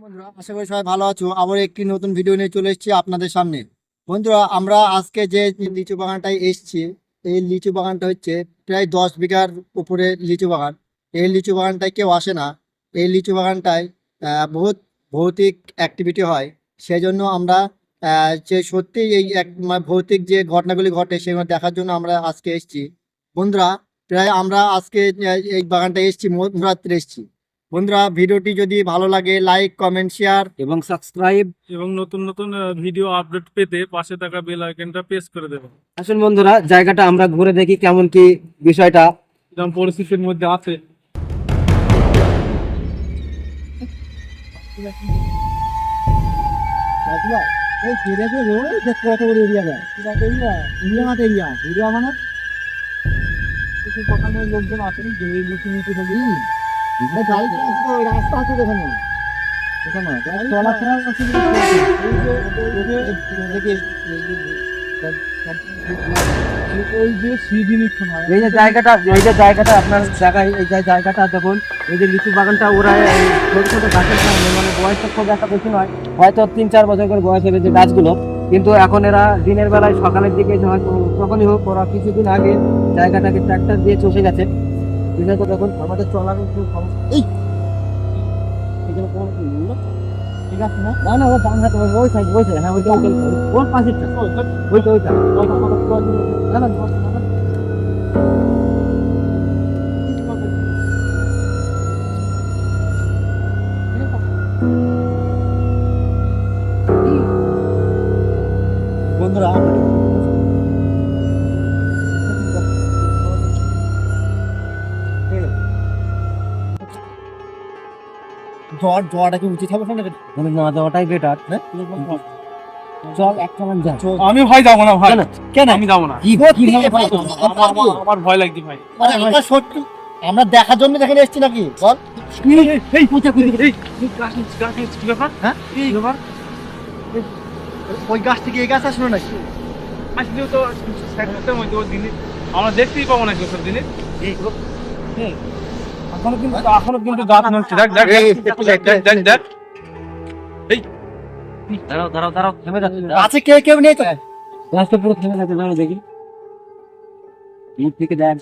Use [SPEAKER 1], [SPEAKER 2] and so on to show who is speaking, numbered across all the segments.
[SPEAKER 1] বন্ধুরা, আশা করি সবাই ভালো আছো। আবার একটি নতুন ভিডিও নিয়ে চলে এসেছি আপনাদের সামনে। বন্ধুরা, আমরা আজকে যে লিচু বাগানটায় এসেছি, এই লিচু বাগানটা হচ্ছে প্রায় 10 বিঘার উপরে লিচু বাগান। এই লিচু বাগানটায় কেউ আসে না। এই লিচু বাগানটায় বহুত ভৌতিক অ্যাক্টিভিটি হয়। সেই জন্য আমরা যে সত্যি এই ভৌতিক যে ঘটনাগুলি ঘটে সেগুলো দেখার জন্য আমরা আজকে এসেছি। বন্ধুরা, প্রায় আমরা আজকে এই বাগানটায় এসেছি, মধ্যরাত্রে এসেছি। বন্ধুরা, ভিডিওটি যদি ভালো লাগে লাইক কমেন্ট শেয়ার
[SPEAKER 2] এবং সাবস্ক্রাইব
[SPEAKER 3] এবং নতুন নতুন ভিডিও আপডেট পেতে পাশে থাকা বেল আইকনটা প্রেস করে দেবেন।
[SPEAKER 2] আসুন বন্ধুরা, জায়গাটা আমরা ঘুরে দেখি কেমন কি বিষয়টা।
[SPEAKER 3] যেমন পরিস্থিতির মধ্যে আছে।
[SPEAKER 1] লোকজন আসেন রাস্তা আছে দেখানো
[SPEAKER 2] এই যে জায়গাটা আপনার জায়গায়, এই যে জায়গাটা দেখুন, এই যে লিচু বাগানটা ওরা ছোট ছোট গাছের কারণে মানে বয়সটা খুব একটা বেশি নয়, হয়তো 3-4 বছর করে বয়স হবে যে গাছগুলো, কিন্তু এখন এরা দিনের বেলায় সকালের দিকে হয়তো যখনই হোক ওরা কিছুদিন আগে জায়গাটাকে ট্রাক্টর দিয়ে চষে গেছে। দেখুন আমাদের চলার ঠিক আছে না? না ও ডান হাতে ওই সাইড হ্যাঁ ওইটা ওর পাশেরটা ওইটা না না
[SPEAKER 1] বন্ধুরা, জোয়াটা কি উচিত হবে
[SPEAKER 2] না দেওয়াটাই বেটার। চল এক চালান যা।
[SPEAKER 3] আমি ভাই যাবো না ভাই।
[SPEAKER 2] কেন
[SPEAKER 3] আমি যাবো না। আমার ভয় লাগছে ভাই।
[SPEAKER 1] আমরা সত্যি আমরা দেখার জন্য এখানে এসেছি নাকি বল?
[SPEAKER 3] এই পূজা করে এই গাছ কি ব্যাপার?
[SPEAKER 1] হ্যাঁ
[SPEAKER 3] এই ব্যাপার?
[SPEAKER 1] ওই গাছ থেকে এই গাছ আসলো নাকি?
[SPEAKER 3] আসলেও তো সাইডের মধ্যে ওই জিনিস আমরা দেখতেই পাবো না সব জিনিস। এখনো কিন্তু গাছ নড়ছে। দেখ দেখ দেখ দেখ। এই
[SPEAKER 2] দাঁড়াও থেমে যাচ্ছে।
[SPEAKER 1] গাছে কেউ নেই তো?
[SPEAKER 2] গাছটা পুরো থেমে যাচ্ছে, দাঁড়াও দেখি। দূর থেকে দেখ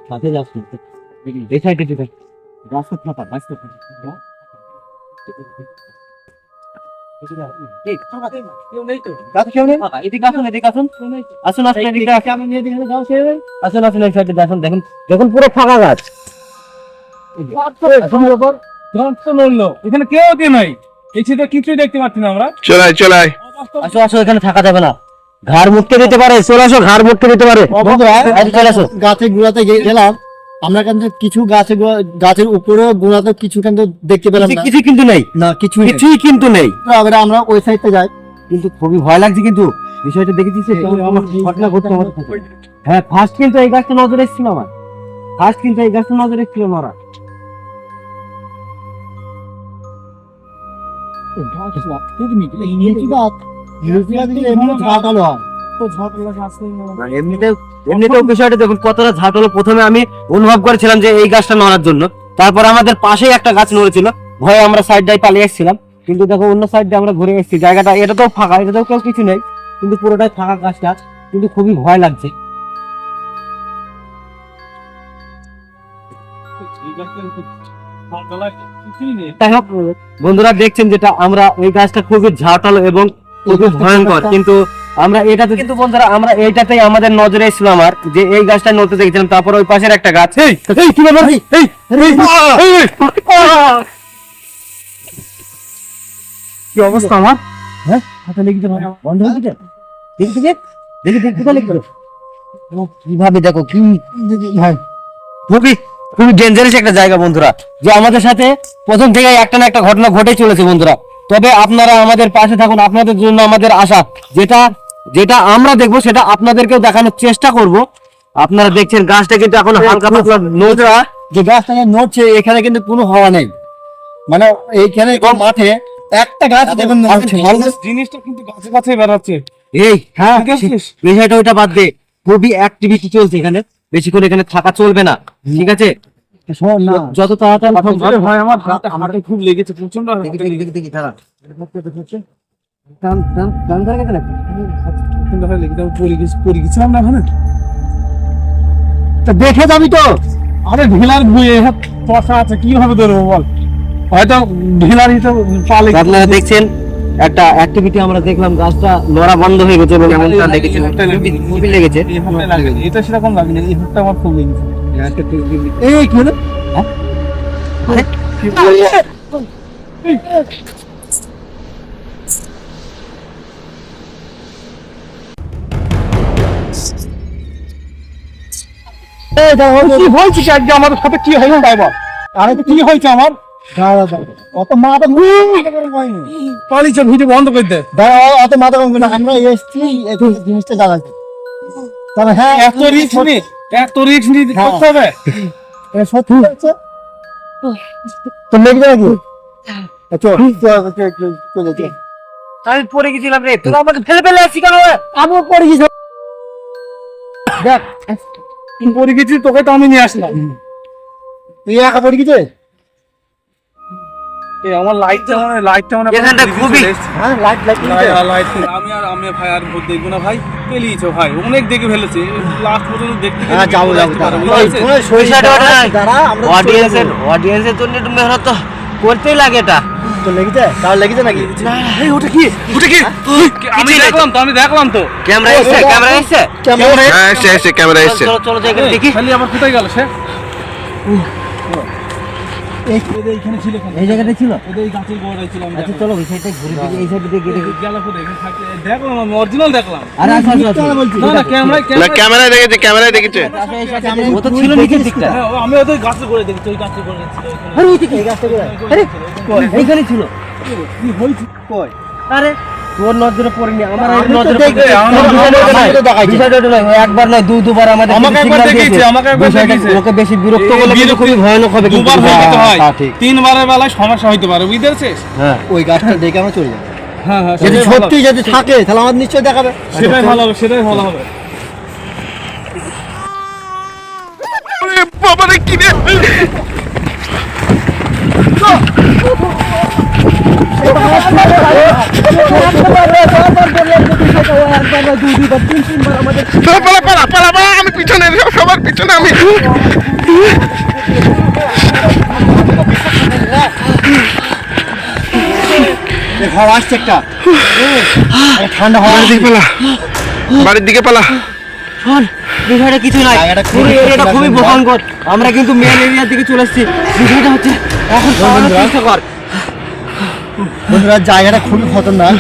[SPEAKER 2] সাথে যাচ্ছে দেখি এই সাইডে দেখ গাছটা ফাঁকা গাছটা ফাঁকা। কেউ নেই। এদিকে আসুন আসুন এদিকে আসুন এই সাইডে দেখুন পুরো ফাঁকা গাছ।
[SPEAKER 3] এখানে কেউ নাই। এই ছেলে কিছুই দেখতে পাচ্ছি না আমরা।
[SPEAKER 4] চলাই
[SPEAKER 2] আসো এখানে থাকা যাবে না, ঘাড় মুটকে দিতে পারে। চলে আসো, ঘাড় মুটকে দিতে পারে। চলে আসো।
[SPEAKER 1] গাছের গোড়াতে গেলাম আমরা, কিন্তু কিছু গাছের উপরে গোড়াতে কিছু কিন্তু দেখতে পেলাম না।
[SPEAKER 2] কিছু কিন্তু নেই,
[SPEAKER 1] না
[SPEAKER 2] কিছুই কিন্তু নেই।
[SPEAKER 1] আমরা ওই সাইডে যাই,
[SPEAKER 2] কিন্তু খুবই ভয় লাগছে। কিন্তু বিষয়টা দেখেছিস আমার ঘটনা ঘটতে আমার সাথে। হ্যাঁ ফার্স্ট কিন্তু এই গাছটা নজরে এসেছিল আমার, মারা। এমনিতেও বিষয়টা দেখুন কতটা ঝাঁট হলো। প্রথমে আমি অনুভব করেছিলাম যে এই গাছটা নড়ার জন্য, তারপর আমাদের পাশেই একটা গাছ নড়েছিল, ভয়ে আমরা সাইডটাই পালিয়ে এসেছিলাম। কিন্তু দেখো অন্য সাইডে আমরা ঘুরে এসেছি, জায়গাটা এটাতেও ফাঁকা, এটাতেও কেউ কিছু নেই, কিন্তু পুরোটাই ফাঁকা গাছটা, কিন্তু খুবই ভয় লাগছে। বন্ধুরা দেখছেন যেটা আমরা এই গাছটা খুবই ঝাঁটালো এবং খুবই ভয়ঙ্কর, কিন্তু আমরা এটাতে কিন্তু বন্ধুরা আমরা এইটাতেই আমাদের নজরে এসেছিল আমার, যে এই গাছটা নড়তে দেখছিলাম। তারপর ওই পাশের একটা গাছ। কি অবস্থা আমার? হ্যাঁ হাতে লেগে বন্ধ হয়ে গেছে। দেখি কোথায় লেগে গেল কিভাবে? দেখো কি ভাই, খুবই ডেঞ্জারাস একটা জায়গা বন্ধুরা, যে আমাদের সাথে প্রথম থেকে একটা না একটা ঘটনা ঘটে চলেছে বন্ধুরা। তবে আপনারা আমাদের পাশে থাকুন, আপনাদের জন্য আমাদের আশা, যেটা আমরা দেখবো সেটা আপনাদেরকেও দেখানোর চেষ্টা করব। আপনারা দেখছেন গাছটা কিন্তু এখন হালকা পাতলা নড়ছে।
[SPEAKER 1] যে গাছটা নড়ছে এখানে কিন্তু কোনো হাওয়া নেই, মানে এইখানে মাঠে একটা গাছ
[SPEAKER 3] জিনিসটা কিন্তু গাছে বেড়াচ্ছে।
[SPEAKER 2] এই হ্যাঁ বিষয়টা ওইটা বাদ দে, খুবই অ্যাক্টিভিটি চলছে এখানে, বেশিক্ষণ এখানে থাকা চলবে না, ঠিক আছে?
[SPEAKER 1] শোন না,
[SPEAKER 2] যত তাড়াতাড়ি
[SPEAKER 3] আরে ভাই আমার হাতে খুব লেগেছে প্রচন্ড
[SPEAKER 2] দেখি দাঁড়া টান টান টান ধরে গেছে নাকি?
[SPEAKER 3] পড়ে গেছিলাম না ওখানে।
[SPEAKER 1] তা দেখে যাবি তো।
[SPEAKER 3] আরে ঢিলার বইয়ে পশা আছে কিভাবে ধরবো বল, হয়তো ঢিলার হিসেবে পালে।
[SPEAKER 2] আপনারা দেখছেন একটা অ্যাক্টিভিটি আমরা দেখলাম, গাছটা লড়া বন্ধ হয়ে গেছে এবং এমনটা লেগেছিল, খুবই লেগেছে।
[SPEAKER 3] এটা সেরকম লাগেনি, এই হাতটা আমার খুব লেগেছে।
[SPEAKER 1] এই কি হলো? এই দাঁড়া,
[SPEAKER 3] কি হয়েছে কি আজকে আমার সাথে, কি হয়েছে তাই বল।
[SPEAKER 1] আরে
[SPEAKER 3] কি হয়েছে আমার?
[SPEAKER 1] দাঁড়া দাঁড়া, অত মাথা গরম হয়নি।
[SPEAKER 3] পালিয়ে ভিডিও বন্ধ করে দে।
[SPEAKER 1] দাঁড়া, অত মাথা গরম করো না, আমরা এসছি এই জিনিসটা জানাতে। তবে হ্যাঁ,
[SPEAKER 3] এত রিস্ক নি, এত রিস্ক নি
[SPEAKER 1] হ্যাঁ।
[SPEAKER 3] করতে হবে।
[SPEAKER 1] এটা সত্যি হচ্ছে তো লেগে যাবে কি? চল চলে চল।
[SPEAKER 2] আমি পড়ে গেছিলাম রে, তোরা আমাকে ফেলে ফেলে আসছি কেন?
[SPEAKER 1] আমিও পড়ে গেছি। দেখ,
[SPEAKER 3] তুই পড়ে গেছিস, তোকে তো আমি নিয়ে আসলাম।
[SPEAKER 1] তুই একা পড়ে গেছিস?
[SPEAKER 3] এই আমার লাইটটা মানে
[SPEAKER 2] এখানটা খুবই
[SPEAKER 1] হ্যাঁ, লাইট লাইট
[SPEAKER 3] আমি ভাই আর ভূত দেখবো না ভাই, পেলিয়েছো ভাই, অনেক দেখে ফেলেছে, লাস্ট পর্যন্ত দেখতে
[SPEAKER 1] হ্যাঁ, যাবো যাবো
[SPEAKER 2] অডিয়েন্সের জন্য একটু মেহনত তো করতেই লাগে এটা।
[SPEAKER 1] তো লেগেছে, তার লেগেছে নাকি?
[SPEAKER 3] এই ওটা কি আমি দেখলাম তো
[SPEAKER 2] ক্যামেরা এসছে, ক্যামেরা এসছে,
[SPEAKER 1] ক্যামেরা
[SPEAKER 4] হ্যাঁ এসছে ক্যামেরা এসছে।
[SPEAKER 2] চলো চলো জায়গা দেখি।
[SPEAKER 3] খালি আবার কোথায় গেল সে?
[SPEAKER 1] এইখানে ছিল।
[SPEAKER 2] এই জায়গাটা ছিল।
[SPEAKER 3] এই গাছের গোড়ায় ছিল।
[SPEAKER 2] আচ্ছা চলো এই সাইডটা ঘুরে দেখি, এই সাইডে দেখি দেখি।
[SPEAKER 3] গেল কোথায়? এখানে থাকলে দেখলাম, আমি অরিজিনাল দেখলাম।
[SPEAKER 2] আরে আসো আসো আসো।
[SPEAKER 3] না না ক্যামেরায়
[SPEAKER 4] না ক্যামেরায় দেখেছে, ক্যামেরায় দেখেছে।
[SPEAKER 2] ও তো ছিল নিচের দিকটা।
[SPEAKER 3] হ্যাঁ, আমি ওই গাছের গোড়ায় দেখেছি, ওই গাছের গোড়ায় ছিল।
[SPEAKER 2] আরে ওই দিকে,
[SPEAKER 1] এই গাছটা কোথায়?
[SPEAKER 2] আরে এইখানে ছিল।
[SPEAKER 1] কি হয়েছে? কই?
[SPEAKER 2] আরে তোর নজরে পড়েনি, আমার
[SPEAKER 1] আমি তো
[SPEAKER 2] নজরে
[SPEAKER 1] দেখছি,
[SPEAKER 2] পড়েছে।
[SPEAKER 1] আমার তো দেখাইছে।
[SPEAKER 2] বিষয়টা ওটা নয়, ও একবার নয় দুবার আমাদের
[SPEAKER 3] আমাকে একবার দেখিয়েছে, আমাকে একবার দেখিয়েছে।
[SPEAKER 2] ওকে বেশি বিরক্ত করলে কিন্তু খুবই ভয়ানক হবে কিন্তু।
[SPEAKER 3] দুবার হয়ে যেতে হয়,
[SPEAKER 1] তা ঠিক।
[SPEAKER 3] তিনবারের বেলায় সমস্যা হইতে পারে, বুঝতে পারছিস?
[SPEAKER 2] হ্যাঁ
[SPEAKER 1] ওই গাছটা দেখে আমরা চলে যাবো।
[SPEAKER 3] হ্যাঁ হ্যাঁ,
[SPEAKER 1] যদি
[SPEAKER 3] সেটাই ভালো
[SPEAKER 1] সত্যি যদি থাকে তাহলে আমার নিশ্চয়ই দেখাবে।
[SPEAKER 3] সেটাই ভালো হবে, সেটাই ভালো হবে।
[SPEAKER 4] বাবা রে কি রে, পালা পালা পালা পালা, আমি পিছনে, সবার পিছনে আমি।
[SPEAKER 1] হাওয়া আসছে একটা, ঠান্ডা হাওয়া
[SPEAKER 4] বাড়ির দিকে পালা, বাড়ির দিকে পালা।
[SPEAKER 2] শোন, বিষয়টা কিছু নাই,
[SPEAKER 1] জায়গাটা
[SPEAKER 2] পুরো
[SPEAKER 1] খুবই
[SPEAKER 2] এরিয়াটা খুবই
[SPEAKER 1] খতরনাক।
[SPEAKER 2] ভয়ঙ্কর। আমরা কিন্তু মেন এরিয়ার দিকে চলে এসেছি। বিষয়টা হচ্ছে এখন পাওয়ানো চেষ্টা কর।
[SPEAKER 1] বন্ধুরা, জায়গাটা খুবই খতরনাক।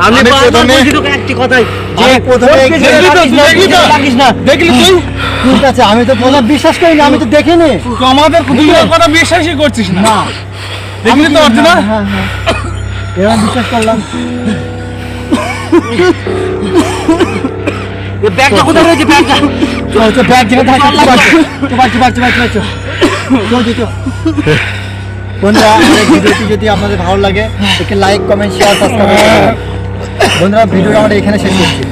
[SPEAKER 2] আমি
[SPEAKER 1] আমি
[SPEAKER 2] বারবার
[SPEAKER 1] প্রথমে-
[SPEAKER 2] বলছি তোকে একটি কথাই, যে
[SPEAKER 1] আমি প্রথমে
[SPEAKER 2] ওর পেছনে
[SPEAKER 1] দেখলি তো,
[SPEAKER 2] লাগিস না,
[SPEAKER 3] দেখলি তো?
[SPEAKER 2] পেছনে লাগিস না।
[SPEAKER 3] দেখলি তুই?
[SPEAKER 1] ঠিক আছে, আমি তো প্রথম বিশ্বাস করিনি, আমি তো দেখিনি।
[SPEAKER 3] তো আমাদের দুজনের কথা বিশ্বাসই করছিস না?
[SPEAKER 1] না,
[SPEAKER 3] দেখলি তো অরিজিনাল?
[SPEAKER 1] হ্যাঁ হ্যাঁ, এবার বিশ্বাস করলাম।
[SPEAKER 2] এ ব্যাগটা কোথায় রয়েছে, ব্যাগটা?
[SPEAKER 1] চল চল, ব্যাগ যেখানে থাকে চল। বন্ধুরা, আমাদের ভিডিওটি যদি আপনাদের ভালো লাগে, একটি লাইক কমেন্ট শেয়ার সাবস্ক্রাইব করবেন। বন্ধুরা, ভিডিওটা আমরা এখানে শেষ করছি।